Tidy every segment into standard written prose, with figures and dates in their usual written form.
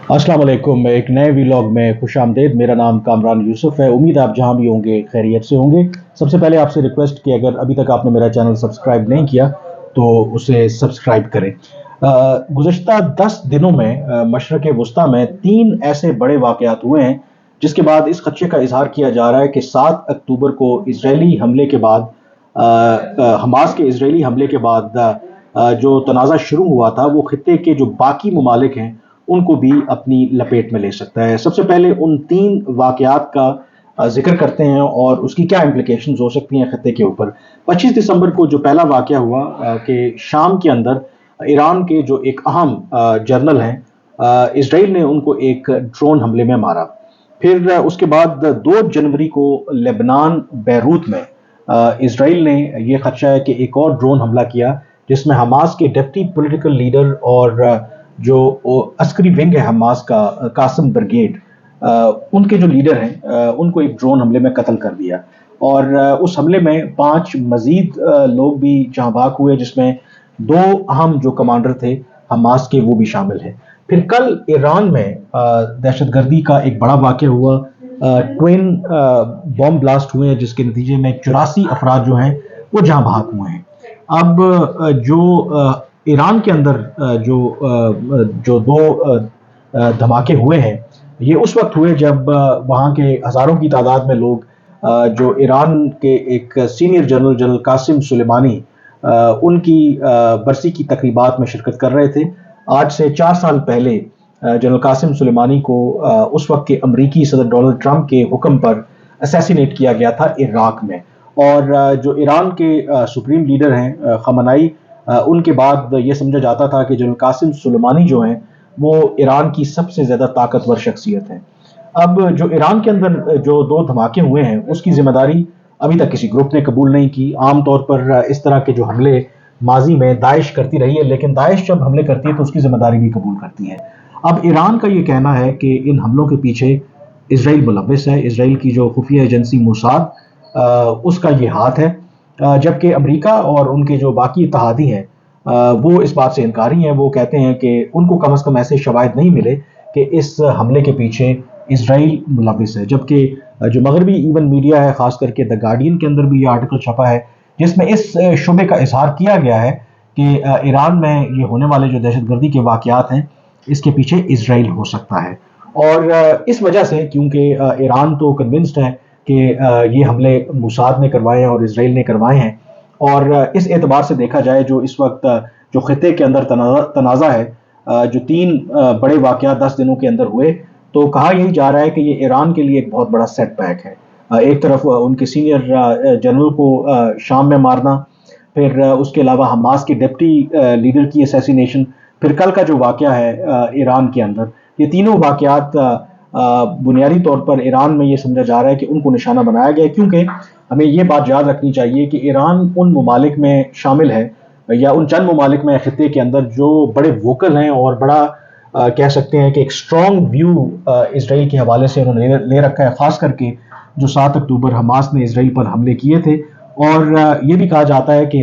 अस्सलाम वालेकुम। एक नए व्लॉग में खुश आमदेद। मेरा नाम कामरान यूसुफ है। उम्मीद है आप जहाँ भी होंगे खैरियत से होंगे। सबसे पहले आपसे रिक्वेस्ट कि अगर अभी तक आपने मेरा चैनल सब्सक्राइब नहीं किया तो उसे सब्सक्राइब करें। गुज़श्ता 10 दिनों में मशरक़ वस्ता में 3 ऐसे बड़े वाक़यात हुए हैं जिसके बाद इस ख़दशे का इज़हार किया जा रहा है कि 7 अक्टूबर को इजरायली हमले के बाद हमास के इजरायली हमले के बाद जो तनाज़ा शुरू हुआ था वो खित्ते के जो बाकी ममालिक हैं उनको भी अपनी लपेट में ले सकता है। सबसे पहले उन 3 वाक़यात का ज़िक्र करते हैं और उसकी क्या इम्प्लिकेशंस हो सकती हैं खित्ते के ऊपर। 25 दिसंबर को जो पहला वाक़या हुआ कि शाम के अंदर ईरान के जो एक अहम जनरल हैं, इजराइल ने उनको एक ड्रोन हमले में मारा। फिर उसके बाद 2 जनवरी को लेबनान बैरूत में इजराइल ने ये खदशा है कि एक और ड्रोन हमला किया जिसमें हमास के डिप्टी पॉलिटिकल लीडर और जो अस्करी विंग है हमास का, कासिम ब्रिगेड, उनके जो लीडर हैं उनको एक ड्रोन हमले में कत्ल कर दिया। और उस हमले में 5 मजीद लोग भी जहाँ भाग हुए जिसमें 2 अहम जो कमांडर थे हमास के वो भी शामिल हैं। फिर कल ईरान में दहशतगर्दी का एक बड़ा वाक़या हुआ। ट्विन बॉम्ब ब्लास्ट हुए हैं जिसके नतीजे में 84 अफराद जो हैं वो जहाँ भाग हुए हैं। अब जो ईरान के अंदर जो 2 धमाके हुए हैं ये उस वक्त हुए जब वहाँ के हज़ारों की तादाद में लोग जो ईरान के एक सीनियर जनरल कासिम सुलेमानी उनकी बरसी की तकरीबात में शिरकत कर रहे थे। आज से 4 साल पहले जनरल कासिम सुलेमानी को उस वक्त के अमरीकी सदर डोनाल्ड ट्रंप के हुक्म पर असैसिनेट किया गया था इराक में। और जो ईरान के सुप्रीम लीडर हैं खमनाई, उनके बाद ये समझा जाता था कि जनरल कासिम सुलेमानी जो हैं वो ईरान की सबसे ज़्यादा ताकतवर शख्सियत हैं। अब जो ईरान के अंदर जो 2 धमाके हुए हैं उसकी ज़िम्मेदारी अभी तक किसी ग्रुप ने कबूल नहीं की। आम तौर पर इस तरह के जो हमले माजी में दाइश करती रही है, लेकिन दाइश जब हमले करती है तो उसकी ज़िम्मेदारी भी कबूल करती है। अब ईरान का ये कहना है कि इन हमलों के पीछे इसराइल मुलव्विस है, इसराइल की जो खुफिया एजेंसी मोसाद उसका ये हाथ है। जबकि अमेरिका और उनके जो बाकी इत्तेहादी हैं वो इस बात से इनकारी हैं। वो कहते हैं कि उनको कम से कम ऐसे शवाहिद नहीं मिले कि इस हमले के पीछे इसराइल मुलव्विस है। जबकि जो मगरबी इवन मीडिया है, ख़ास करके द गार्डियन के अंदर भी ये आर्टिकल छपा है जिसमें इस शुबे का इजहार किया गया है कि ईरान में ये होने वाले जो दहशतगर्दी के वाक़यात हैं इसके पीछे इसराइल हो सकता है। और इस वजह से क्योंकि ईरान तो कन्विंस्ड है कि ये हमले मोसाद ने करवाए हैं और इसराइल ने करवाए हैं। और इस एतबार से देखा जाए जो इस वक्त जो खित्ते के अंदर तनाज़ा है, जो 3 बड़े वाक़यात 10 दिनों के अंदर हुए, तो कहा यही जा रहा है कि ये ईरान के लिए एक बहुत बड़ा सेटबैक है। एक तरफ उनके सीनियर जनरल को शाम में मारना, फिर उसके अलावा हमास के डिप्टी लीडर की असैसिनेशन, फिर कल का जो वाक़या है ईरान के अंदर, ये तीनों वाक़यात बुनियादी तौर पर ईरान में ये समझा जा रहा है कि उनको निशाना बनाया गया है। क्योंकि हमें ये बात याद रखनी चाहिए कि ईरान उन ममालिक में शामिल है या उन चंद ममालिक में खित्ते के अंदर जो बड़े वोकल हैं और बड़ा कह सकते हैं कि एक स्ट्रॉन्ग व्यू इसराइल के हवाले से उन्होंने ले रखा है, ख़ास करके जो 7 अक्टूबर हमास ने इसराइल पर हमले किए थे। और ये भी कहा जाता है कि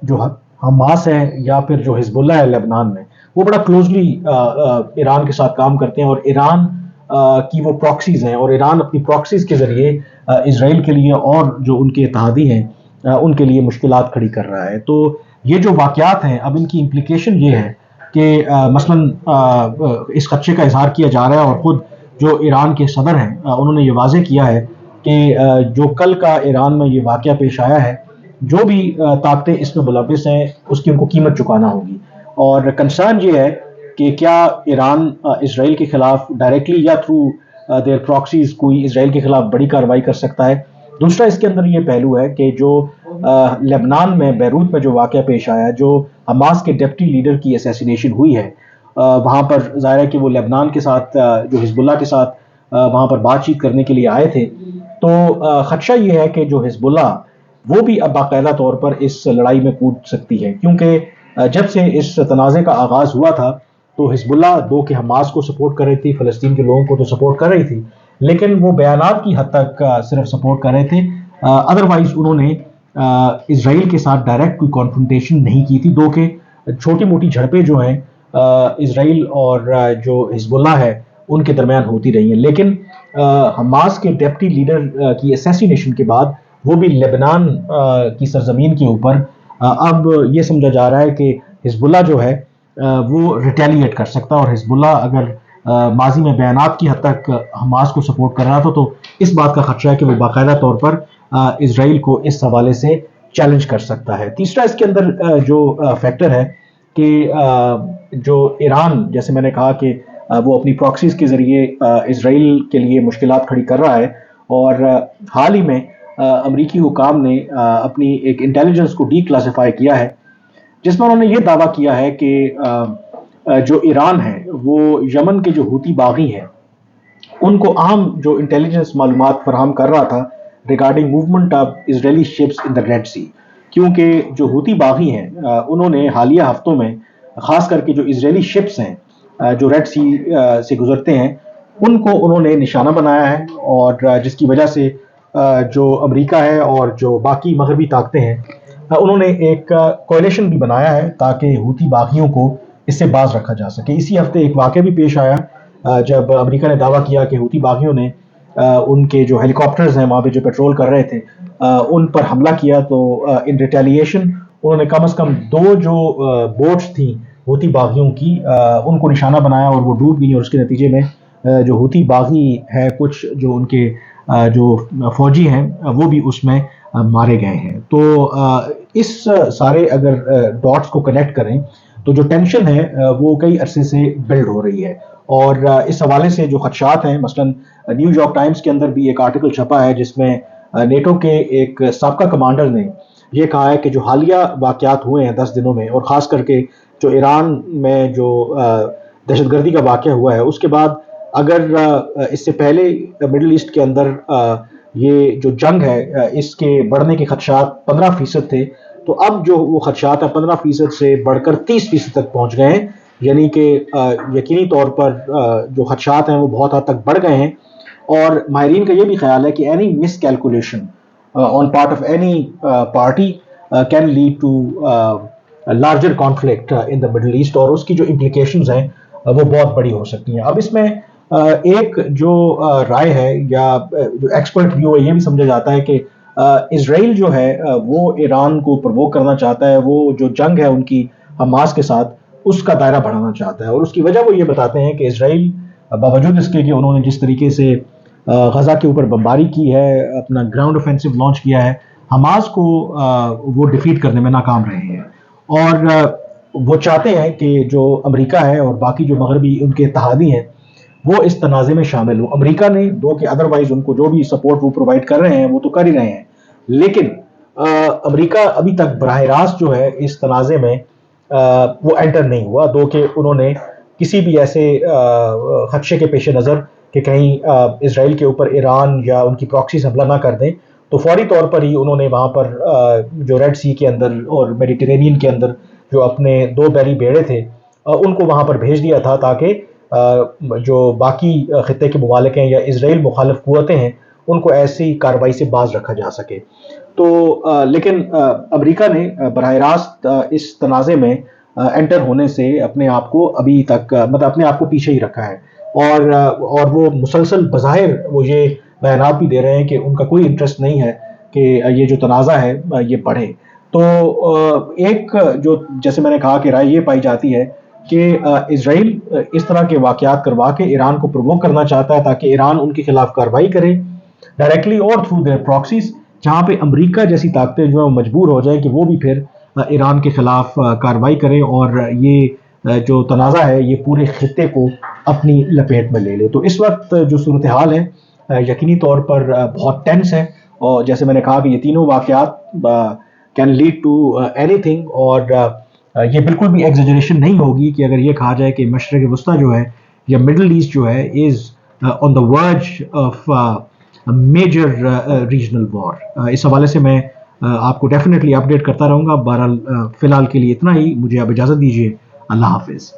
जो हमास है या फिर जो हिजबुल्लाह है लेबनान में, वो बड़ा क्लोजली ईरान के साथ काम करते हैं और ईरान की वो प्रॉक्सीज हैं और ईरान अपनी प्रॉक्सीज के ज़रिए इसराइल के लिए और जो उनके इत्तेहादी हैं उनके लिए मुश्किलात खड़ी कर रहा है। तो ये जो वाक़यात हैं अब इनकी इम्प्लिकेशन ये है कि मसलन इस खदशे का इजहार किया जा रहा है और ख़ुद जो ईरान के सदर हैं उन्होंने ये वाज़े किया है कि जो कल का ईरान में ये वाक़या पेश आया है, जो भी ताकतें इसमें मुलव्विस हैं उसकी उनको कीमत चुकाना होगी। और कंसर्न ये है कि क्या ईरान इसराइल के ख़िलाफ़ डायरेक्टली या थ्रू देयर प्रॉक्सीज कोई इसराइल के ख़िलाफ़ बड़ी कार्रवाई कर सकता है। दूसरा इसके अंदर ये पहलू है कि जो लेबनान में बैरूत में जो वाक़या पेश आया, जो हमास के डिप्टी लीडर की असैसिनेशन हुई है, वहाँ पर ज़ाहिर है कि वो लेबनान के साथ जो हिजबुल्लाह के साथ वहाँ पर बातचीत करने के लिए आए थे। तो ख़दशा ये है कि जो हिजबुल्लाह वो भी अब बाकायदा तौर पर इस लड़ाई में कूद सकती है। क्योंकि जब से इस तनाज़े का आगाज़ हुआ था तो हिजबुल्लाह दो कि हमास को सपोर्ट कर रही थी, फ़लस्तीन के लोगों को तो सपोर्ट कर रही थी, लेकिन वो बयानात की हद तक सिर्फ सपोर्ट कर रहे थे। अदरवाइज़ उन्होंने इसराइल के साथ डायरेक्ट कोई कॉन्फ्रंटेशन नहीं की थी। दो कि छोटी मोटी झड़पें जो हैं इसराइल और जो हिजबुल्लाह है ان کے درمیان ہوتی رہی ہیں. لیکن حماس کے ڈپٹی لیڈر کی اسیسینیشن کے بعد وہ بھی لبنان کی سرزمین کے اوپر اب یہ سمجھا جا رہا ہے کہ حزب اللہ جو ہے وہ ریٹیلیٹ کر سکتا ہے. اور حزب اللہ اگر ماضی میں بیانات کی حد تک حماس کو سپورٹ کر رہا تھا تو اس بات کا خدشہ ہے کہ وہ باقاعدہ طور پر اسرائیل کو اس حوالے سے چیلنج کر سکتا ہے. تیسرا اس کے اندر جو فیکٹر ہے کہ جو ایران، جیسے میں نے کہا کہ وہ اپنی پراکسیز کے ذریعے اسرائیل کے لیے مشکلات کھڑی کر رہا ہے، اور حال ہی میں امریکی حکام نے اپنی ایک انٹیلیجنس کو ڈی کلاسیفائی کیا ہے، جس میں انہوں نے یہ دعویٰ کیا ہے کہ جو ایران ہے وہ یمن کے جو حوثی باغی ہیں ان کو عام جو انٹیلیجنس معلومات فراہم کر رہا تھا regarding movement of Israeli ships in the Red Sea, کیونکہ جو حوثی باغی ہیں انہوں نے حالیہ ہفتوں میں خاص کر کے جو اسرائیلی شپس ہیں جو ریڈ سی سے گزرتے ہیں ان کو انہوں نے نشانہ بنایا ہے، اور جس کی وجہ سے جو امریکہ ہے اور جو باقی مغربی طاقتیں ہیں انہوں نے ایک کولیشن بھی بنایا ہے تاکہ حوثی باغیوں کو اس سے باز رکھا جا سکے. اسی ہفتے ایک واقعہ بھی پیش آیا جب امریکہ نے دعویٰ کیا کہ حوثی باغیوں نے ان کے جو ہیلی کاپٹرز ہیں وہاں پہ جو پیٹرول کر رہے تھے ان پر حملہ کیا، تو ان ریٹیلیشن انہوں نے کم از کم 2 جو بوٹس تھیں حوثی باغیوں کی ان کو نشانہ بنایا اور وہ ڈوب گئی، اور اس کے نتیجے میں جو حوثی باغی ہے کچھ جو ان کے جو فوجی ہیں وہ بھی اس میں مارے گئے ہیں. تو اس سارے اگر ڈاٹس کو کنیکٹ کریں تو جو ٹینشن ہے وہ کئی عرصے سے بلڈ ہو رہی ہے، اور اس حوالے سے جو خدشات ہیں، مثلا نیو یارک ٹائمز کے اندر بھی ایک آرٹیکل چھپا ہے جس میں نیٹو کے ایک سابقہ کمانڈر نے یہ کہا ہے کہ جو حالیہ واقعات ہوئے ہیں 10 دنوں میں، اور خاص کر کے جو ایران میں جو دہشت گردی کا واقعہ ہوا ہے اس کے بعد اگر اس سے پہلے مڈل ایسٹ کے اندر یہ جو جنگ ہے اس کے بڑھنے کے خدشات 15% تھے، تو اب جو وہ خدشات ہیں 15% سے بڑھ کر 30% تک پہنچ گئے ہیں، یعنی کہ یقینی طور پر جو خدشات ہیں وہ بہت حد تک بڑھ گئے ہیں. اور ماہرین کا یہ بھی خیال ہے کہ any miscalculation on part of any party can lead to larger conflict in the Middle East, اور اس کی جو امپلیکیشنز ہیں وہ بہت بڑی ہو سکتی ہیں. اب اس میں ایک جو رائے ہے یا جو ایکسپرٹ ویو ہے، یہ بھی سمجھا جاتا ہے کہ اسرائیل جو ہے وہ ایران کو پرووک کرنا چاہتا ہے، وہ جو جنگ ہے ان کی حماس کے ساتھ اس کا دائرہ بڑھانا چاہتا ہے. اور اس کی وجہ وہ یہ بتاتے ہیں کہ اسرائیل باوجود اس کے کہ انہوں نے جس طریقے سے غزہ کے اوپر بمباری کی ہے، اپنا گراؤنڈ اوفینسو لانچ کیا ہے، حماس کو وہ ڈیفیٹ کرنے میں ناکام رہے ہیں، اور وہ چاہتے ہیں کہ جو امریکہ ہے اور باقی جو مغربی ان کے اتحادی ہیں وہ اس تنازع میں شامل ہوں. امریکہ نے دو کہ ادروائز ان کو جو بھی سپورٹ وہ پرووائڈ کر رہے ہیں وہ تو کر ہی رہے ہیں، لیکن امریکہ ابھی تک براہ راست جو ہے اس تنازع میں وہ انٹر نہیں ہوا، دو کہ انہوں نے کسی بھی ایسے خدشے کے پیش نظر کہ کہیں اسرائیل کے اوپر ایران یا ان کی پراکسیز حملہ نہ کر دیں تو فوری طور پر ہی انہوں نے وہاں پر جو ریڈ سی کے اندر اور میڈیٹرینین کے اندر جو اپنے 2 بحری بیڑے تھے ان کو وہاں پر بھیج دیا تھا تاکہ جو باقی خطے کے ممالک ہیں یا اسرائیل مخالف قوتیں ہیں ان کو ایسی کارروائی سے باز رکھا جا سکے. تو لیکن امریکہ نے براہ راست اس تنازع میں انٹر ہونے سے اپنے آپ کو ابھی تک اپنے آپ کو پیچھے ہی رکھا ہے، اور وہ مسلسل بظاہر وہ یہ بیانات بھی دے رہے ہیں کہ ان کا کوئی انٹرسٹ نہیں ہے کہ یہ جو تنازع ہے یہ بڑھے. تو ایک جو جیسے میں نے کہا کہ رائے یہ پائی جاتی ہے کہ اسرائیل اس طرح کے واقعات کروا کے ایران کو پرووک کرنا چاہتا ہے تاکہ ایران ان کے خلاف کارروائی کرے ڈائریکٹلی اور تھرو دیئر پراکسیز، جہاں پہ امریکہ جیسی طاقتیں جو ہیں مجبور ہو جائیں کہ وہ بھی پھر ایران کے خلاف کارروائی کریں اور یہ جو تنازع ہے یہ پورے خطے کو اپنی لپیٹ میں لے لے. تو اس وقت جو صورتحال ہے یقینی طور پر بہت ٹینس ہے، اور جیسے میں نے کہا کہ یہ تینوں واقعات can lead to anything, اور یہ بالکل بھی ایگزیجریشن نہیں ہوگی کہ اگر یہ کہا جائے کہ مشرق وسطیٰ جو ہے یا مڈل ایسٹ جو ہے از آن دا ورج آف میجر ریجنل وار. اس حوالے سے میں آپ کو ڈیفینیٹلی اپڈیٹ کرتا رہوں گا. بہرحال فی الحال کے لیے اتنا ہی، مجھے آپ اجازت دیجیے. اللہ حافظ.